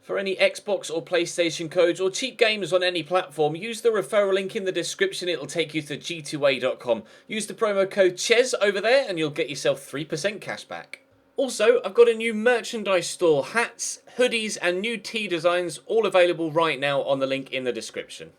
For any Xbox or PlayStation codes or cheap games on any platform, use the referral link in the description. It'll take you to g2a.com. Use the promo code CHES over there and you'll get yourself 3% cash back. Also, I've got a new merchandise store, hats, hoodies and new tee designs, all available right now on the link in the description.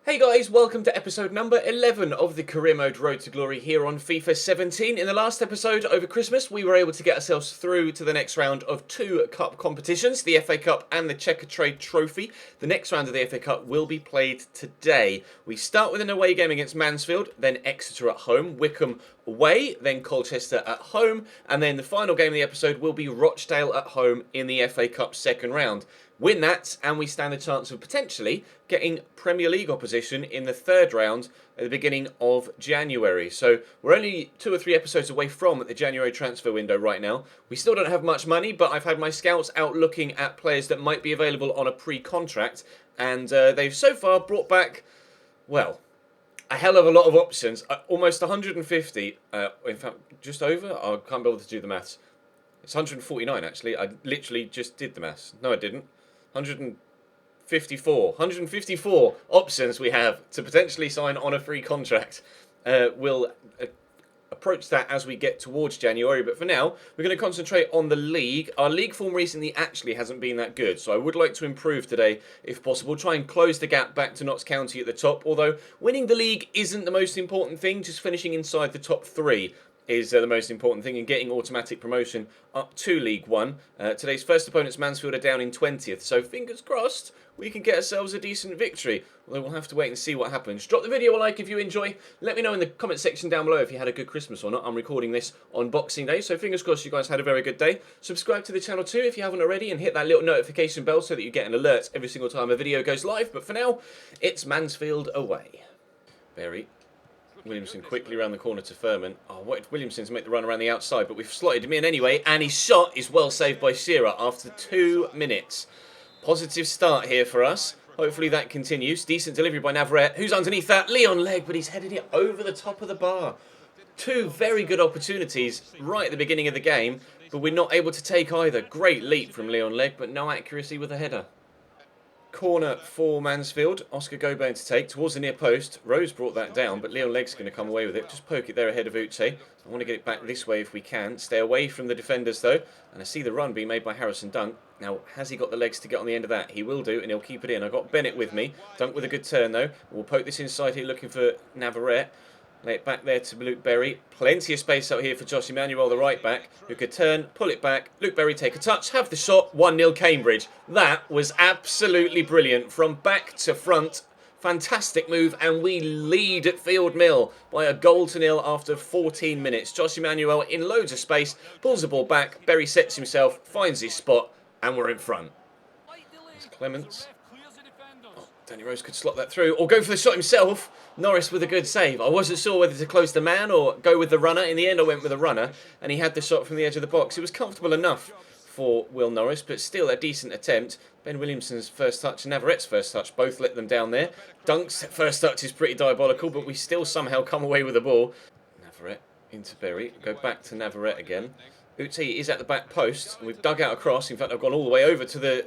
Hey guys, welcome to episode number 11 of the Career Mode Road to Glory here on FIFA 17. In the last episode over Christmas, we were able to get ourselves through to the next round of two cup competitions, the FA Cup and the Checker Trade Trophy. The next round of the FA Cup will be played today. We start with an away game against Mansfield, then Exeter at home, Wycombe away, then Colchester at home, and then the final game of the episode will be Rochdale at home in the FA Cup second round. Win that, and we stand a chance of potentially getting Premier League opposition in the third round at the beginning of January. So we're only 2 or 3 episodes away from the January transfer window right now. We still don't have much money, but I've had my scouts out looking at players that might be available on a pre-contract, and they've so far brought back, well, a hell of a lot of options. Almost 150, in fact, just over. I can't be able to do the maths. It's 149, actually. I literally just did the maths. No, I didn't. 154 options we have to potentially sign on a free contract. We'll approach that as we get towards January, but for now we're going to concentrate on the league. Our league form recently actually hasn't been that good, so I would like to improve today if possible, try and close the gap back to Notts County at the top, although winning the league isn't the most important thing. Just finishing inside the top 3 is the most important thing, in getting automatic promotion up to League One. Today's first opponents, Mansfield, are down in 20th, so fingers crossed we can get ourselves a decent victory, although we'll have to wait and see what happens. Drop the video a like if you enjoy. Let me know in the comment section down below if you had a good Christmas or not. I'm recording this on Boxing Day, so fingers crossed you guys had a very good day. Subscribe to the channel too if you haven't already, and hit that little notification bell so that you get an alert every single time a video goes live. But for now, it's Mansfield away. Berry. Williamson quickly around the corner to Furman. I wanted Williamson to make the run around the outside, but we've slotted him in anyway, and his shot is well saved by Shearer after 2 minutes. Positive start here for us. Hopefully that continues. Decent delivery by Navarrete. Who's underneath that? Leon Legg, but he's headed it over the top of the bar. 2 very good opportunities right at the beginning of the game, but we're not able to take either. Great leap from Leon Legg, but no accuracy with the header. Corner for Mansfield. Oscar Gobain to take towards the near post. Rose brought that down, but Leon Legg's going to come away with it. Just poke it there ahead of Uche. I want to get it back this way if we can. Stay away from the defenders though. And I see the run being made by Harrison Dunk. Now, has he got the legs to get on the end of that? He will do, and he'll keep it in. I've got Bennett with me. Dunk with a good turn though. We'll poke this inside here looking for Navarrete. Lay it back there to Luke Berry. Plenty of space out here for Josh Emmanuel, the right back, who could turn, pull it back. Luke Berry take a touch, have the shot. 1-0 Cambridge. That was absolutely brilliant. From back to front. Fantastic move, and we lead at Field Mill by a 1-0 after 14 minutes. Josh Emmanuel in loads of space, pulls the ball back. Berry sets himself, finds his spot, and we're in front. There's Clements. Danny Rose could slot that through, or go for the shot himself. Norris with a good save. I wasn't sure whether to close the man or go with the runner. In the end, I went with the runner, and he had the shot from the edge of the box. It was comfortable enough for Will Norris, but still a decent attempt. Ben Williamson's first touch and Navarrete's first touch both let them down there. Dunk's first touch is pretty diabolical, but we still somehow come away with the ball. Navarrete into Berry. Go back to Navarrete again. Uti is at the back post. We've dug out a cross. In fact, I've gone all the way over to the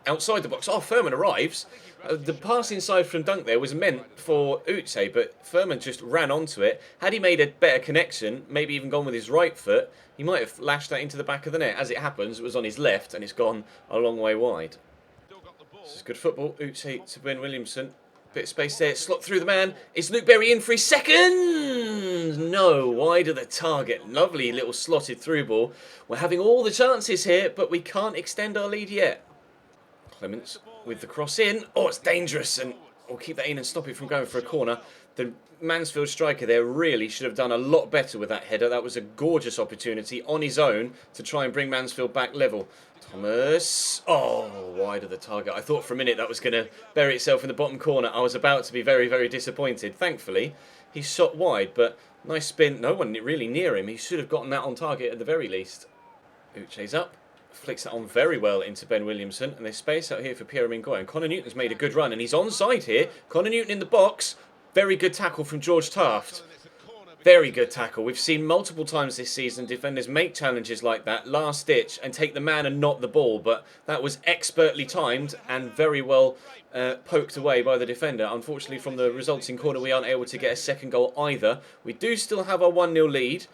outside the box. Oh, Furman arrives. The pass inside from Dunk there was meant for Uche, but Furman just ran onto it. Had he made a better connection, maybe even gone with his right foot, he might have lashed that into the back of the net. As it happens, it was on his left, and it's gone a long way wide. This is good football. Uche to Ben Williamson. Bit of space there. Slot through the man. Is Luke Berry in for his second? No, wide of the target. Lovely little slotted through ball. We're having all the chances here, but we can't extend our lead yet. Clements with the cross in. Oh, it's dangerous, and we'll keep that in and stop it from going for a corner. The Mansfield striker there really should have done a lot better with that header. That was a gorgeous opportunity on his own to try and bring Mansfield back level. Thomas. Oh, wide of the target. I thought for a minute that was going to bury itself in the bottom corner. I was about to be very, very disappointed. Thankfully, he shot wide, but nice spin. No one really near him. He should have gotten that on target at the very least. Uche's up. Flicks that on very well into Ben Williamson, and there's space out here for Pierre Mingoy, and Connor Newton's made a good run, and he's onside here. Connor Newton in the box. Very good tackle from George Taft. Very good tackle. We've seen multiple times this season defenders make challenges like that, last ditch, and take the man and not the ball. But that was expertly timed and very well poked away by the defender. Unfortunately, from the resulting corner, we aren't able to get a second goal either. We do still have our 1-0 lead.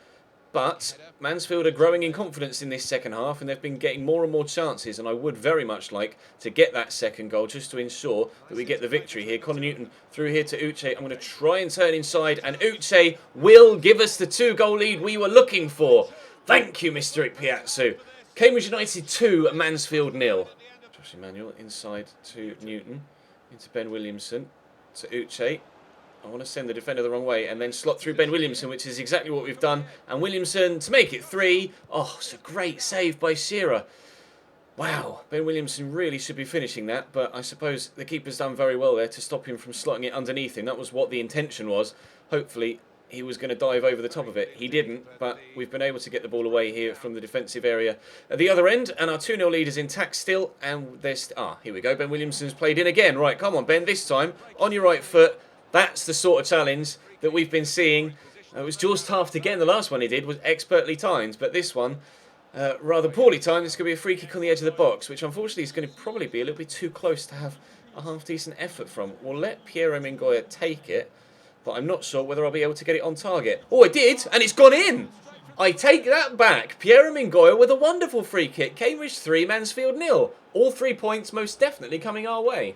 But Mansfield are growing in confidence in this second half and they've been getting more and more chances, and I would very much like to get that second goal just to ensure that we get the victory here. Connor Newton through here to Uche. I'm going to try and turn inside and Uche will give us the 2-goal lead we were looking for. Thank you, Mr. Ikpiatsu. Cambridge United 2, Mansfield 0. Josh Emmanuel inside to Newton, into Ben Williamson, to Uche. I want to send the defender the wrong way and then slot through Ben Williamson, which is exactly what we've done. And Williamson to make it 3. Oh, it's a great save by Shearer. Wow, Ben Williamson really should be finishing that, but I suppose the keeper's done very well there to stop him from slotting it underneath him. That was what the intention was. Hopefully he was going to dive over the top of it. He didn't, but we've been able to get the ball away here from the defensive area at the other end, and our 2-0 lead is intact still. And there's here we go. Ben Williamson's played in again. Right, come on, Ben, this time on your right foot. That's the sort of challenge that we've been seeing. It was George Taft again. The last one he did was expertly timed, but this one, rather poorly timed. It's going to be a free kick on the edge of the box, which unfortunately is going to probably be a little bit too close to have a half-decent effort from. We'll let Piero Mingoya take it, but I'm not sure whether I'll be able to get it on target. Oh, I did, and it's gone in! I take that back. Piero Mingoya with a wonderful free kick. Cambridge 3, Mansfield 0. All 3 points most definitely coming our way.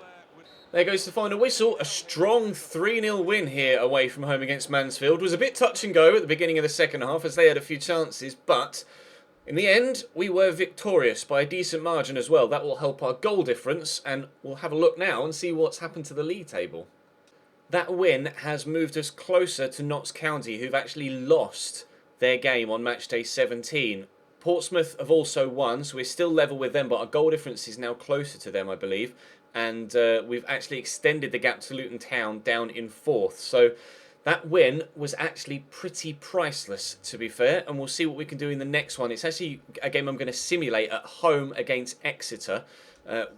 There goes the final whistle. A strong 3-0 win here away from home against Mansfield. It was a bit touch and go at the beginning of the second half as they had a few chances, but in the end we were victorious by a decent margin as well. That will help our goal difference, and we'll have a look now and see what's happened to the league table. That win has moved us closer to Notts County, who've actually lost their game on match day 17. Portsmouth have also won, so we're still level with them, but our goal difference is now closer to them, I believe. And we've actually extended the gap to Luton Town down in 4th. So that win was actually pretty priceless, to be fair. And we'll see what we can do in the next one. It's actually a game I'm going to simulate at home against Exeter,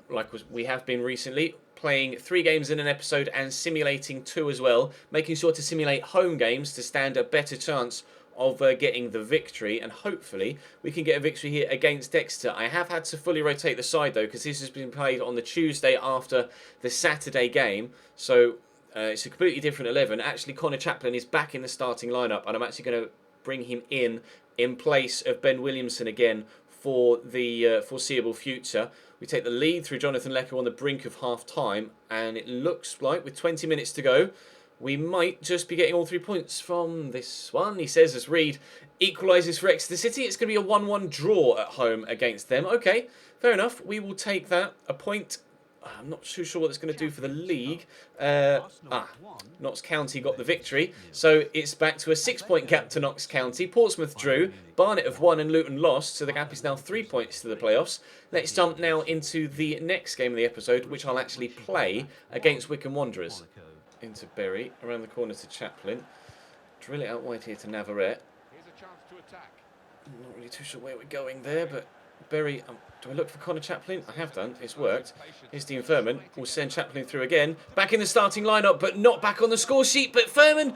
like we have been recently. Playing 3 games in an episode and simulating 2 as well. Making sure to simulate home games to stand a better chance of getting the victory, and hopefully we can get a victory here against Exeter. I have had to fully rotate the side though, because this has been played on the Tuesday after the Saturday game, so it's a completely different 11. Actually, Connor Chaplin is back in the starting lineup, and I'm actually going to bring him in place of Ben Williamson again for the foreseeable future. We take the lead through Jonathan Lecker on the brink of half-time, and it looks like with 20 minutes to go, we might just be getting all 3 points from this one. He says as Reed equalises for Exeter City, it's going to be a 1-1 draw at home against them. Okay, fair enough. We will take that. A point. I'm not too sure what it's going to do for the league. Notts County got the victory. So it's back to a 6-point gap to Notts County. Portsmouth drew. Barnet have won and Luton lost. So the gap is now 3 points to the playoffs. Let's jump now into the next game of the episode, which I'll actually play against Wycombe Wanderers. Into Berry, around the corner to Chaplin. Drill it out wide here to Navarrete. I'm not really too sure where we're going there, but Berry... do I look for Connor Chaplin? I have done. It's worked. Here's Dean Furman. We'll send Chaplin through again. Back in the starting lineup, but not back on the score sheet. But Furman...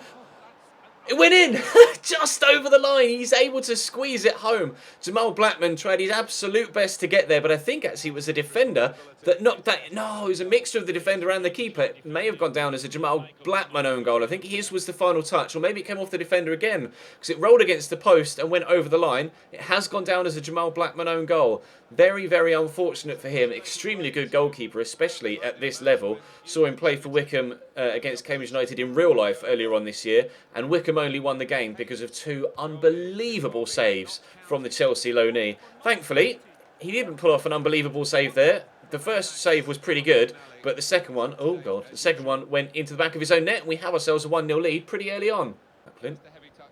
it went in! Just over the line. He's able to squeeze it home. Jamal Blackman tried his absolute best to get there, but I think actually it was a defender that knocked that... no, it was a mixture of the defender and the keeper. It may have gone down as a Jamal Blackman own goal. I think his was the final touch, or maybe it came off the defender again, because it rolled against the post and went over the line. It has gone down as a Jamal Blackman own goal. Very, very unfortunate for him. Extremely good goalkeeper, especially at this level. Saw him play for Wycombe against Cambridge United in real life earlier on this year, and Wycombe only won the game because of 2 unbelievable saves from the Chelsea loanee. Thankfully, he didn't pull off an unbelievable save there. The first save was pretty good, but the second one, oh god, the second one went into the back of his own net, and we have ourselves a 1-0 lead pretty early on.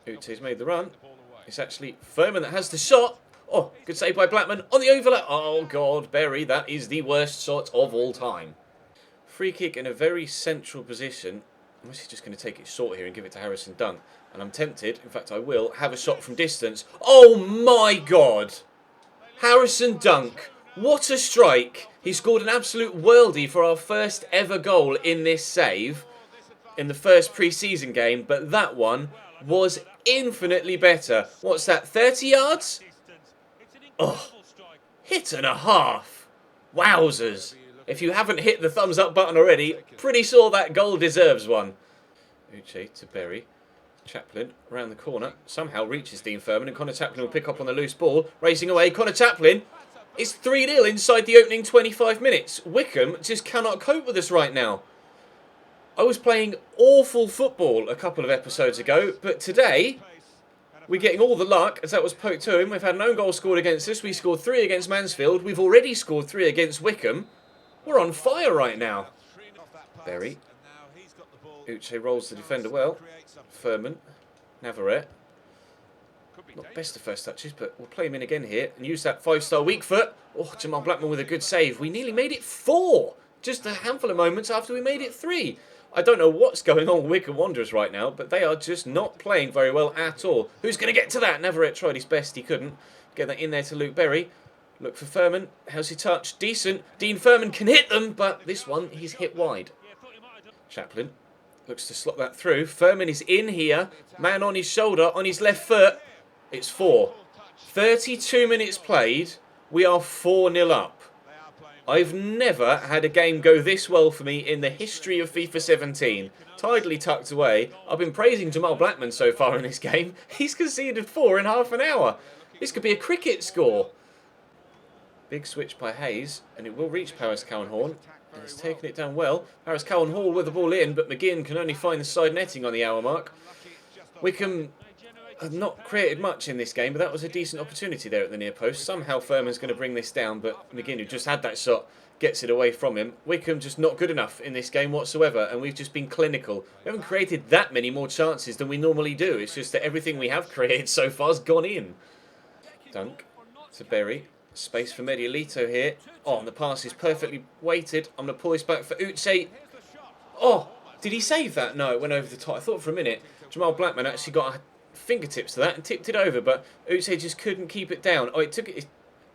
Ute's made the run. It's actually Furman that has the shot. Oh, good save by Blackman on the overlap. Oh god, Berry, that is the worst shot of all time. Free kick in a very central position. Unless he's just going to take it short here and give it to Harrison Dunk. And I'm tempted, in fact I will, have a shot from distance. Oh my god! Harrison Dunk, what a strike! He scored an absolute worldie for our first ever goal in this save. In the first pre-season game, but that one, was infinitely better. What's that, 30 yards? Oh, hit and a half. Wowzers. If you haven't hit the thumbs up button already, pretty sure that goal deserves one. Uche to Berry. Chaplin around the corner. Somehow reaches Dean Furman, and Connor Chaplin will pick up on the loose ball. Racing away, Connor Chaplin. It's 3-0 inside the opening 25 minutes. Wickham just cannot cope with us right now. I was playing awful football a couple of episodes ago, but today we're getting all the luck as that was poked to him. We've had an own goal scored against us. We scored 3 against Mansfield. We've already scored 3 against Wickham. We're on fire right now. Berry. Uche rolls the defender well. Furman. Navarrete. Not best of first touches, but we'll play him in again here and use that 5-star weak foot. Oh, Jamal Blackman with a good save. We nearly made it 4. Just a handful of moments after we made it 3. I don't know what's going on with Wickham Wanderers right now, but they are just not playing very well at all. Who's going to get to that? Navarrete tried his best. He couldn't. Get that in there to Luke Berry. Look for Furman. How's he touch? Decent. Dean Furman can hit them, but this one he's hit wide. Chaplin looks to slot that through. Furman is in here. Man on his shoulder, on his left foot. It's 4. 32 minutes played. We are 4-0 up. I've never had a game go this well for me in the history of FIFA 17. Tidily tucked away. I've been praising Jamal Blackman so far in this game. He's conceded 4 in half an hour. This could be a cricket score. Big switch by Hayes, and it will reach Paris Cowanhorn. And he's taken it down well. Paris Cowanhorn with the ball in, but McGinn can only find the side netting on the hour mark. Wickham have not created much in this game, but that was a decent opportunity there at the near post. Somehow Furman's going to bring this down, but McGinn, who just had that shot, gets it away from him. Wickham just not good enough in this game whatsoever, and we've just been clinical. We haven't created that many more chances than we normally do. It's just that everything we have created so far has gone in. Dunk to Berry. Space for Mediolito here. Oh, and the pass is perfectly weighted. I'm going to pull this back for Uche. Oh, did he save that? No, it went over the top. I thought for a minute Jamal Blackman actually got fingertips to that and tipped it over, but Uche just couldn't keep it down. Oh, it took it.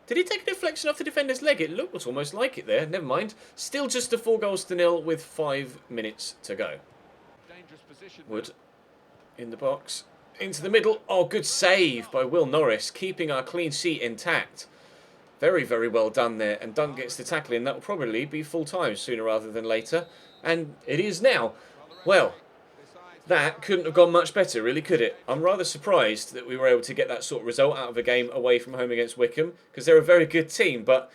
Did he take a deflection off the defender's leg? It looked almost like it there. Never mind. Still just a 4-0 with 5 minutes to go. Wood in the box. Into the middle. Oh, good save by Will Norris, keeping our clean sheet intact. Very, very well done there. And Dunk gets the tackle in. That will probably be full time sooner rather than later. And it is now. Well, that couldn't have gone much better, really, could it? I'm rather surprised that we were able to get that sort of result out of a game away from home against Wickham, because they're a very good team, but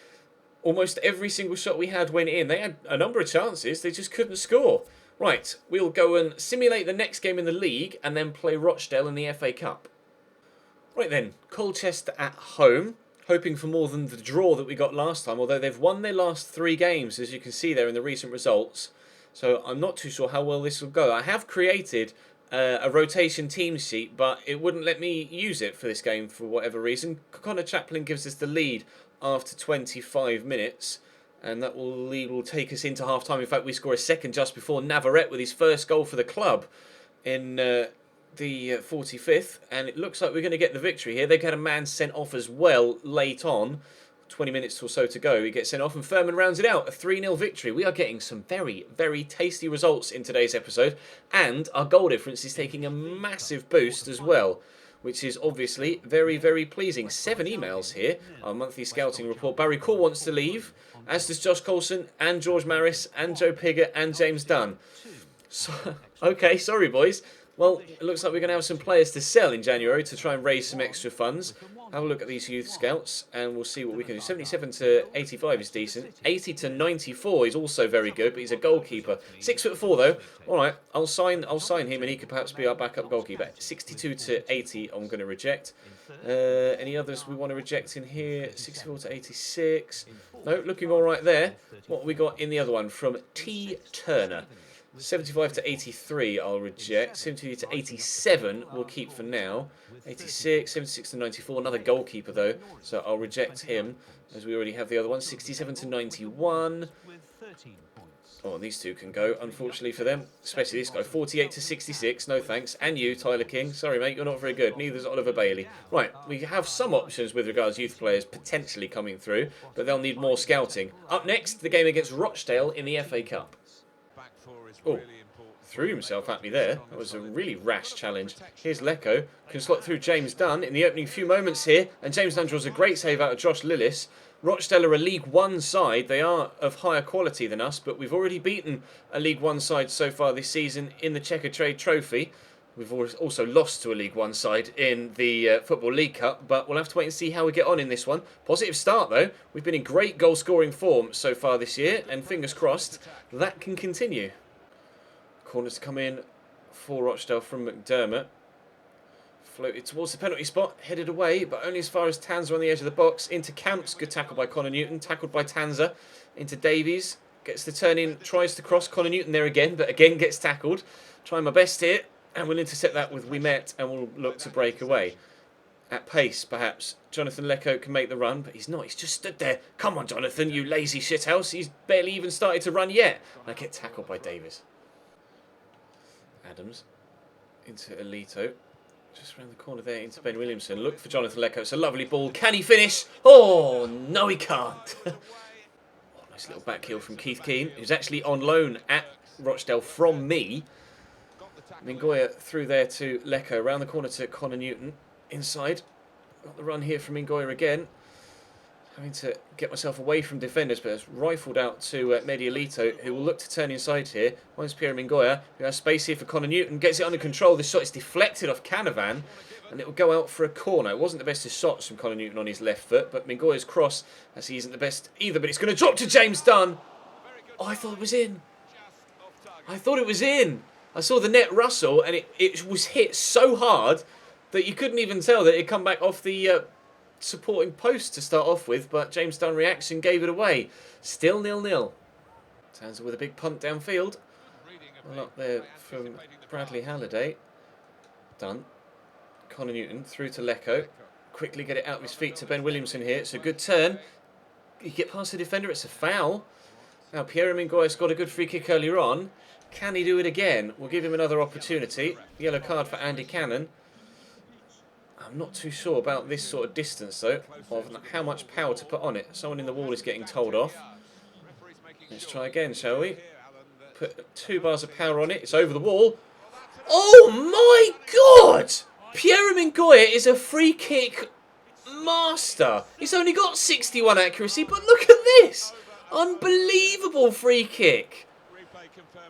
almost every single shot we had went in. They had a number of chances, they just couldn't score. Right, we'll go and simulate the next game in the league and then play Rochdale in the FA Cup. Right then, Colchester at home, hoping for more than the draw that we got last time, although they've won their last 3 games, as you can see there in the recent results. So I'm not too sure how well this will go. I have created a rotation team sheet, but it wouldn't let me use it for this game for whatever reason. Connor Chaplin gives us the lead after 25 minutes, and that lead will take us into half-time. In fact, we score a second just before Navarrete with his first goal for the club in the 45th, and it looks like we're going to get the victory here. They get a man sent off as well late on. 20 minutes or so to go. He gets sent off and Furman rounds it out. A 3-0 victory. We are getting some very, very tasty results in today's episode. And our goal difference is taking a massive boost as well, which is obviously very, very pleasing. 7 emails here. Our monthly scouting report. Barry Call wants to leave, as does Josh Coulson and George Maris and Joe Pigott and James Dunn. So, okay, sorry boys. Well, it looks like we're going to have some players to sell in January to try and raise some extra funds. Have a look at these youth scouts and we'll see what we can do. 77 to 85 is decent. 80 to 94 is also very good, but he's a goalkeeper. 6'4" though. All right, I'll sign him and he could perhaps be our backup goalkeeper. 62 to 80 I'm going to reject. Any others we want to reject in here? 64 to 86. No, looking all right there. What have we got in the other one? From T. Turner. 75 to 83 I'll reject. 70 to 87 we'll keep for now. 86, 76 to 94, another goalkeeper though, so I'll reject him as we already have the other one. 67 to 91. Oh, these two can go, unfortunately for them, especially this guy. 48 to 66, no thanks. And you, Tyler King, sorry mate, you're not very good. Neither is Oliver Bailey. Right, we have some options with regards to youth players potentially coming through, but they'll need more scouting. Up next, the game against Rochdale in the FA Cup. Oh, threw himself at me there. That was a really rash challenge. Here's Lecco. Can slot through James Dunn in the opening few moments here. And James Dunn draws a great save out of Josh Lillis. Rochdale are a League One side. They are of higher quality than us, but we've already beaten a League One side so far this season in the Checker Trade Trophy. We've also lost to a League One side in the Football League Cup, but we'll have to wait and see how we get on in this one. Positive start, though. We've been in great goal-scoring form so far this year, and fingers crossed that can continue. Corners come in for Rochdale from McDermott. Floated towards the penalty spot, headed away, but only as far as Tanzer on the edge of the box. Into Camps, good tackle by Connor Newton, tackled by Tanzer. Into Davies, gets the turn in, tries to cross. Connor Newton there again, but again gets tackled. Trying my best here. And we'll intercept that with We Met, and we'll look to break away. At pace, perhaps. Jonathan Lecco can make the run, but he's not. He's just stood there. Come on, Jonathan, you lazy shithouse. He's barely even started to run yet. And I get tackled by Davis. Adams into Alito. Just around the corner there into Ben Williamson. Look for Jonathan Lecco. It's a lovely ball. Can he finish? Oh, no he can't. Oh, nice little back heel from Keith Keane, who's actually on loan at Rochdale from me. Mingoya through there to Lecco, around the corner to Connor Newton, inside. Got the run here from Mingoya again. Having to get myself away from defenders, but it's rifled out to Medialito, who will look to turn inside here. Finds Pierre Mingoya, who has space here for Connor Newton, gets it under control. This shot is deflected off Canavan, and it will go out for a corner. It wasn't the best of shots from Connor Newton on his left foot, but Mingoya's cross, as he isn't the best either, but it's going to drop to James Dunn. Oh, I thought it was in. I thought it was in. I saw the net rustle, and it was hit so hard that you couldn't even tell that it had come back off the supporting post to start off with, but James Dunn reaction gave it away. Still 0-0. Tanzer with a big punt downfield. Well up there from Bradley Halliday. Dunn. Connor Newton through to Lecco. Quickly get it out of his feet to Ben Williamson here. It's a good turn. You get past the defender, it's a foul. Now Pierre Mingoya got a good free kick earlier on. Can he do it again? We'll give him another opportunity. Yellow card for Andy Cannon. I'm not too sure about this sort of distance, though, of how much power to put on it. Someone in the wall is getting told off. Let's try again, shall we? Put 2 bars of power on it. It's over the wall. Oh, my God! Pierre Mingoya is a free kick master. He's only got 61 accuracy, but look at this! Unbelievable free kick.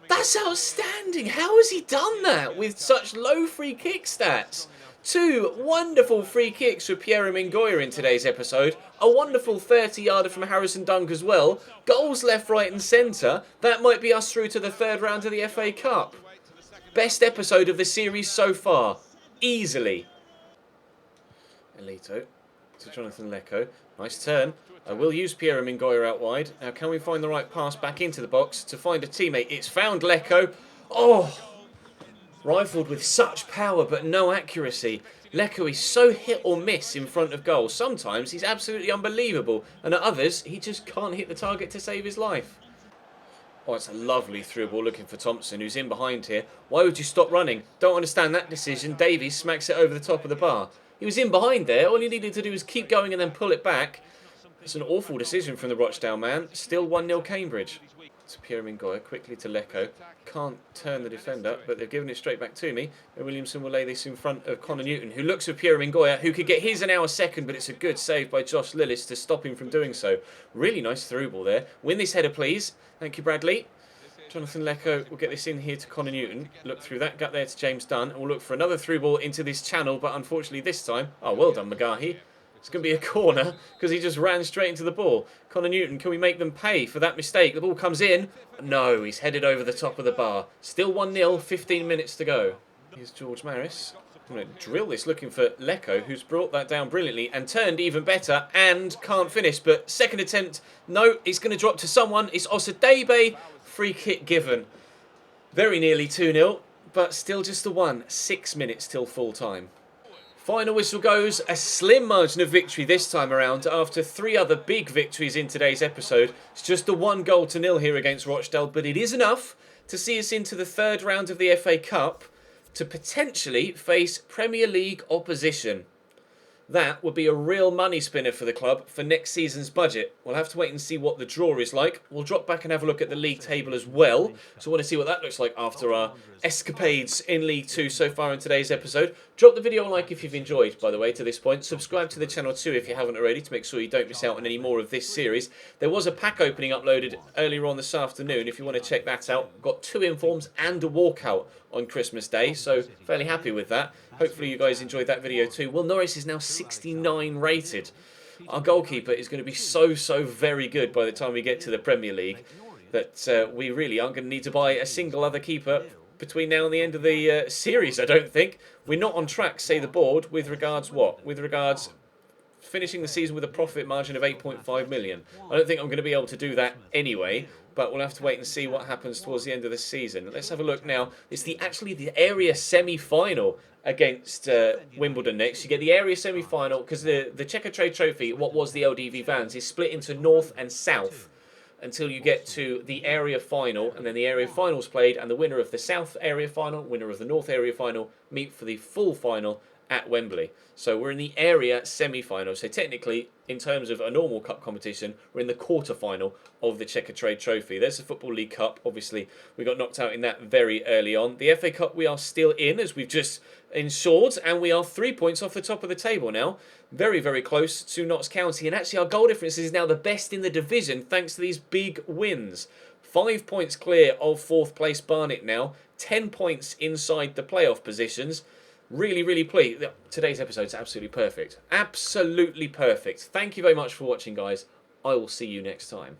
That's outstanding. How has he done that with such low free kick stats? 2 wonderful free kicks for Pierre Mingoya in today's episode. A wonderful 30-yarder from Harrison Dunk as well. Goals left, right and centre. That might be us through to the 3rd round of the FA Cup. Best episode of the series so far. Easily. Alito to Jonathan Lecco. Nice turn. I will use Pierre Mingoya out wide. Now, can we find the right pass back into the box to find a teammate? It's found Lecco. Oh! Rifled with such power, but no accuracy. Lecco is so hit or miss in front of goal. Sometimes he's absolutely unbelievable, and at others, he just can't hit the target to save his life. Oh, it's a lovely through ball looking for Thompson, who's in behind here. Why would you stop running? Don't understand that decision. Davies smacks it over the top of the bar. He was in behind there. All he needed to do was keep going and then pull it back. It's an awful decision from the Rochdale man. Still 1-0 Cambridge. To Pierre Mingoya, quickly to Lecco. Can't turn the defender, but they've given it straight back to me. And Williamson will lay this in front of Connor Newton, who looks for Pierre Mingoya, who could get his an hour second, but it's a good save by Josh Lillis to stop him from doing so. Really nice through ball there. Win this header, please. Thank you, Bradley. Jonathan Lecco will get this in here to Connor Newton. Look through that gut there to James Dunn. And we'll look for another through ball into this channel, but unfortunately this time... Oh, well done, Magahi. It's going to be a corner because he just ran straight into the ball. Connor Newton, can we make them pay for that mistake? The ball comes in. No, he's headed over the top of the bar. Still 1-0, 15 minutes to go. Here's George Maris. I'm going to drill this looking for Lecco, who's brought that down brilliantly and turned even better and can't finish. But second attempt, no, it's going to drop to someone. It's Osadebe. Free kick given. Very nearly 2-0, but still just a 1. 6 minutes till full time. Final whistle goes, a slim margin of victory this time around after 3 other big victories in today's episode. It's just a 1-0 here against Rochdale, but it is enough to see us into the 3rd round of the FA Cup to potentially face Premier League opposition. That would be a real money spinner for the club for next season's budget. We'll have to wait and see what the draw is like. We'll drop back and have a look at the league table as well. So I want to see what that looks like after our escapades in League 2 so far in today's episode. Drop the video a like if you've enjoyed, by the way, to this point. Subscribe to the channel too if you haven't already to make sure you don't miss out on any more of this series. There was a pack opening uploaded earlier on this afternoon if you want to check that out. Got 2 informs and a walkout on Christmas Day, so fairly happy with that. Hopefully you guys enjoyed that video too. Will Norris is now 69 rated. Our goalkeeper is going to be so very good by the time we get to the Premier League that we really aren't going to need to buy a single other keeper between now and the end of the series, I don't think. We're not on track, say the board, with regards what? With regards finishing the season with a profit margin of 8.5 million. I don't think I'm going to be able to do that anyway, but we'll have to wait and see what happens towards the end of the season. Let's have a look now. It's actually the area semi-final against Wimbledon next. You get the area semi-final because the Checker Trade Trophy, what was the LDV Vans, is split into North and South until you get to the area final, and then the area finals played, and the winner of the South area final, winner of the North area final, meet for the full final at Wembley. So we're in the area semi-final. So technically, in terms of a normal cup competition, we're in the quarter-final of the Checker Trade Trophy. There's the Football League Cup. Obviously, we got knocked out in that very early on. The FA Cup we are still in, as we've just ensured, and we are 3 points off the top of the table now. Very close to Notts County. And actually, our goal difference is now the best in the division, thanks to these big wins. 5 points clear of 4th place Barnet now. 10 points inside the playoff positions. Really pleased. Today's episode is absolutely perfect. Absolutely perfect. Thank you very much for watching, guys. I will see you next time.